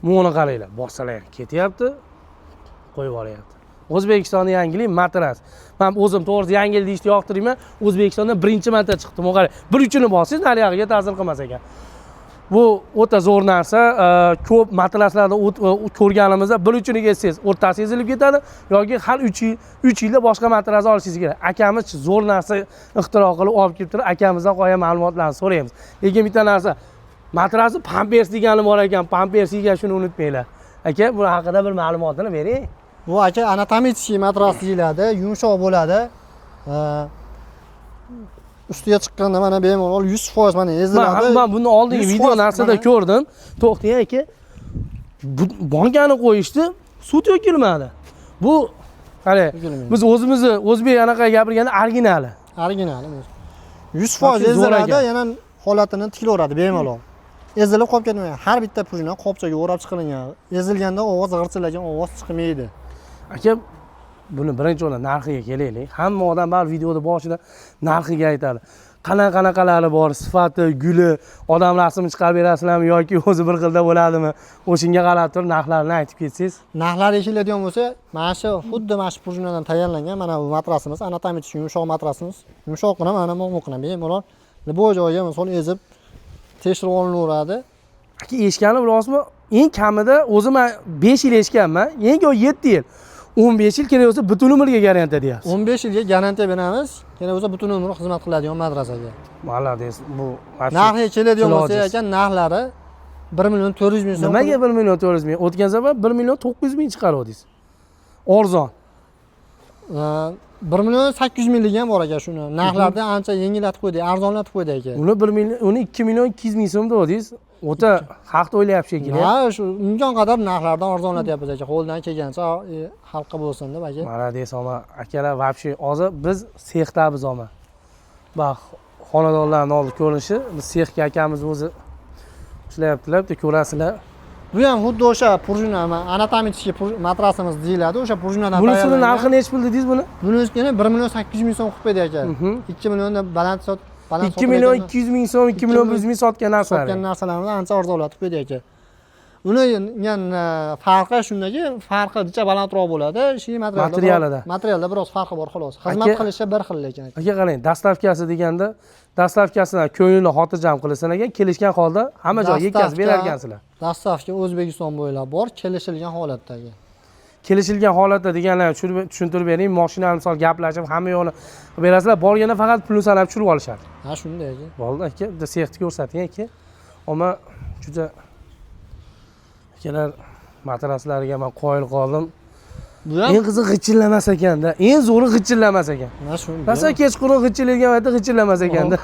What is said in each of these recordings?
Buni qaranglar, bossalar ketyapti, qo'yib yuboryapti. O'zbekistonda yangilik matras. Men o'zim to'g'risi yangilik deyishni yoqtirmayman. O'zbekistonda birinchi marta chiqdi. Mana qarang, bir uchini bossangiz nariyog'iga ta'sir qilmas ekan. Bu o'ta zo'r narsa. Ko'p matraslarda ko'rganimizda bir uchini ketsangiz, o'rtasi ezilib ketadi yoki har 3 yilda boshqa matras olishingiz kerak. Akamiz zo'r narsa ixtiro qilib olib kelib turib, akamizdan qolgan ma'lumotlarni so'raymiz. Lekin bitta narsa, matrasni Pampers degani bor ekan. Pampers degan shuni unutmanglar. Aka, bu haqida bir ma'lumotini bering. Bu aka anatomический matras deyiladi, yumshoq bo'ladi. Ustiga chiqqanda mana bemalol 100% mana eziladi. Men buni oldingi video narsada ko'rdim. To'xtang aka. Bankani qo'yishdi, suv to'kilmadi. Bu qara, biz o'zimizni o'zbek anaqa gapirganda originali. Originali. 100% eziladi, yana holatini tiklaveradi bemalol. Ezilib qolib ketmaydi. Har bitta prujna qopchaga o'rab chiqilgan. Ezilganda ovoz g'irchillagan ovoz chiqmaydi. Aka, buni birinchi o'rinda narxiga kelaylik. Hamma odam bar videoda boshida narxiga aytadi. Qanaqalari bor, sifati, guli, odam rasmini chiqarib berasizlarmi yoki o'zi bir xilda bo'ladimi? O'shinga qarab turib narxlarini aytib ketsangiz. Narxlari keladigan bo'lsa, mana shu xuddi mana shu prujnadan tayyorlangan mana bu matrasimiz, anatomik yumshoq matrasimiz. Yumshoqqina mana mo'qina bemalol bu joyga misol ezib tekshirib olinaveradi. Aka, eshitganim bilasizmi? Eng kamida o'zim 5 yil eshitganman, yangi 7 yil. 15 yil kerak bo'lsa butun umrga garantiya deyapsiz. 15 yilga garantiya beramiz. Kerak bo'lsa butun umr xizmat qiladigan madrasaga. Malades, bu narxiga keladigan bo'lsa ekan, narxlari 1 million 400 ming so'm. Nimaga 1 million 400 ming? O'tgan safar 1 million 900 ming chiqaruvdingiz. Arzon. 1 million 800 minglik ham bor ekan shuni. Narxlarni ancha yengillatib qo'ydik, arzonlatib qo'ydik ekan. Uni 1 million, uni 2 million 200 ming so'm dedingiz. O'ta haqda o'ylayapsiz shekilli. Ha, shu imkon qadar narxlardan arzonlatyapmiz aka. Qo'ldan kelgancha xalqqa bo'lsin deb aka. Malades, ama akalar, вообще hozir biz sexdamiz ama. Bak, xonadonlarning oldi ko'rinishi, biz sexga akamiz o'zi ishlayaptilar, bitta ko'rasizlar. Bu ham xuddi o'sha prujna, anatomический matrasimiz deyiladi. O'sha prujnadan tayyorlangan. Bunisini narxi necha pul dedingiz buni? Bunisini 1 million 800 ming so'm qilib berdik aka. 2 millionda baland 2 million 200 ming so'm, 2 million 100 ming sotgan narsalar. Sotgan narsalarni ancha arzonlatib berdik aka. Uni farqi shundaki, farqi bitta balandroq bo'ladi. Shu materialida. Materialda biroz farqi bor xolos. Xizmat qilishi bir xil lekin. Aka qarang, dastavkasi deganda, dastavkasidan ko'ngilni xotirjam qilasan ekan, kelishgan holda hamma joyga yetkazib berar ekansizlar. Dastavka O'zbekiston bo'ylab bor, kelishilgan holatdagi. Kelishilgan holatda deganlarni tushuntirib bering. Mashinani misol gaplashib, hamma yo'qni qilib berasizlar. Borganda faqat pulni sanab tushirib olishadi. Ha, shunday aka. Bo'ldi aka, bitta sexni ko'rsating aka. Ammo juda akalar matraslariga men qoyil qoldim. Bu ham eng qizi g'ichillamas ekanda. Eng zo'ri g'ichillamas ekan. Mana shu. Masalan, kechqurun g'ichillaydigan vaqtda g'ichillamas ekanda.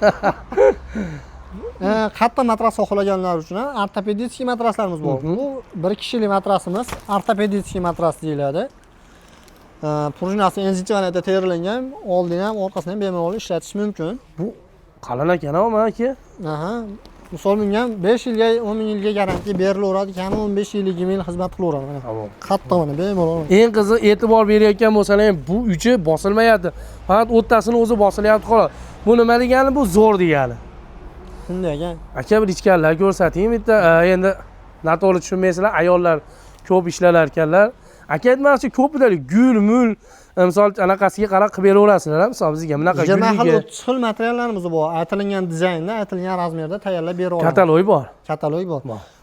Qattiq matras xohlaganlar uchun ortopedический matraslarimiz bor. Bu bir kishilik matrasimiz, ortopedический matras deyiladi. Prujnasi enzichvanada tayyorlangan, oldini ham orqasini ham bemalol ishlatish mumkin. Bu qalin ekan, ama aka. Aha. Misol bunga 5 yilga, 10 ming yilga garantiya berilaveradi. Kami 15 yillik yil xizmat qilaveradi mana. Qattiq mana bemalol. Eng qizi e'tibor berayotgan bo'lsalar, bu uchi bosilmayapti. Faqat o'rtasini o'zi bosilyapti xolos. Bu nima degani? Bu zo'r degani. Shunday ekan. Aka, bir ichkanlar ko'rsating bitta. Endi noto'g'ri tushunmaysizlar, ayollar ko'p ishlalar ekanlar. Aka aytmoqchi, ko'pidagi gul-mul misol anaqasiga qarab qilib beraverasizlar, misol bizga bunaqa gulliga. Xil materiallarimiz bor. Aytilgan dizaynda, aytilgan razmerda tayyorlab beraveramiz. Katalog bor. Katalog bor.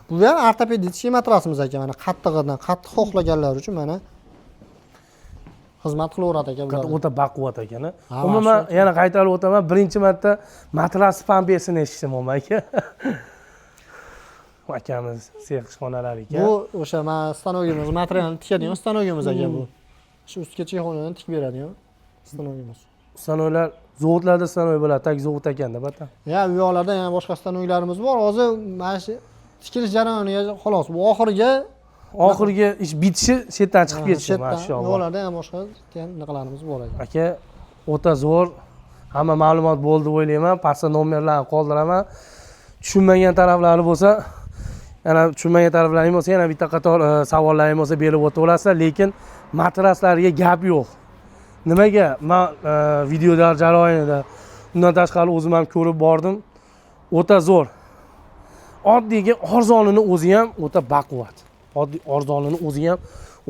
Bu ham ortopedический matrasimiz ekan, mana qattig'idan, qattiq xohlaganlar uchun mana xizmat qilaveradi ekan bular. O'ta baquvvat ekan. Umuman yana qaytarib o'taman, birinchi marta matras Pampersini eshitdim aka. Akamiz sex ishxonalari ekan. Bu o'sha mana stanogimiz, materialni tikadigan stanogimiz ekan bu. Shu ustga chexonani tikib beradigan stanogimiz. Stanoglar zavodlarda stanog bo'ladi, tak zavod ekanda batan. Ya, u yoqlarda yana boshqa stanoglarimiz bor. Hozir mana shu tikilish jarayoniga xolos, bu oxirgi ish bitishi chetdan chiqib ketishi mashallah. Bu yoqlarda ham boshqa nimalarimiz bor ekan. Aka, o'ta zo'r. Hamma ma'lumot bo'ldi o'ylayman. Pastda nomerlarni qoldiraman. Tushunmagan taraflari bo'lsa, yana tushunmagan taraflaring bo'lsa, yana bitta qator savollaring bo'lsa berib o'taverasizlar, lekin matraslarga gap yo'q. Nimaga? Men videolar jarayonida undan tashqari o'zim ham ko'rib bordim. O'ta zo'r. Oddiyga arzonini o'zi ham o'ta baquvvat. oddiy arzonini o'zi ham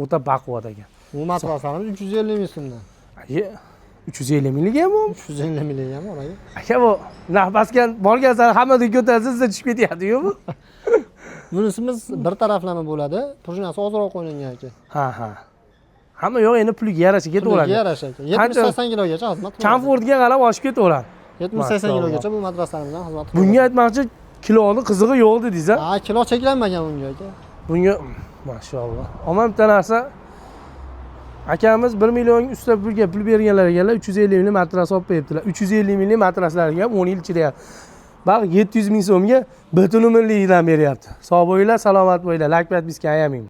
o'ta baquvvat ekan. Bu matraslarimiz 350 ming so'mdan. Aka 350 minglik ham bu. 350 ming ham bor aka. Aka bu naq basgan borgan sari hammadan ko'tarsa sizga tushib ketyapti-yu bu. Bunisimiz bir taraflama bo'ladi. Prujinasi ozroq qo'yilgan aka. Ha. Hamma yo'q endi puliga yarasha ketaveradi. Puliga yarasha aka. 70-80 kilogacha xizmat qiladi. Komfortga qarab oshib ketaveradi. 70-80 kilogacha bu matraslarimizdan xizmat qiladi. Bunga aytmoqchi kiloni qizig'i yo'q dedingiz a? Ha, kilo cheklanmagan bunga aka. Bunga mashalloh. Omma bitta narsa akamiz 1 million ustida pulga pul berganlarga 350 minglik matras olib beribdilar. 350 minglik matraslarga ham 10 yil chidayapti. Bak 700 ming so'mga butun umrligidan beryapti. Sog' bo'linglar, salomat bo'linglar. Like, podpiska ayaming.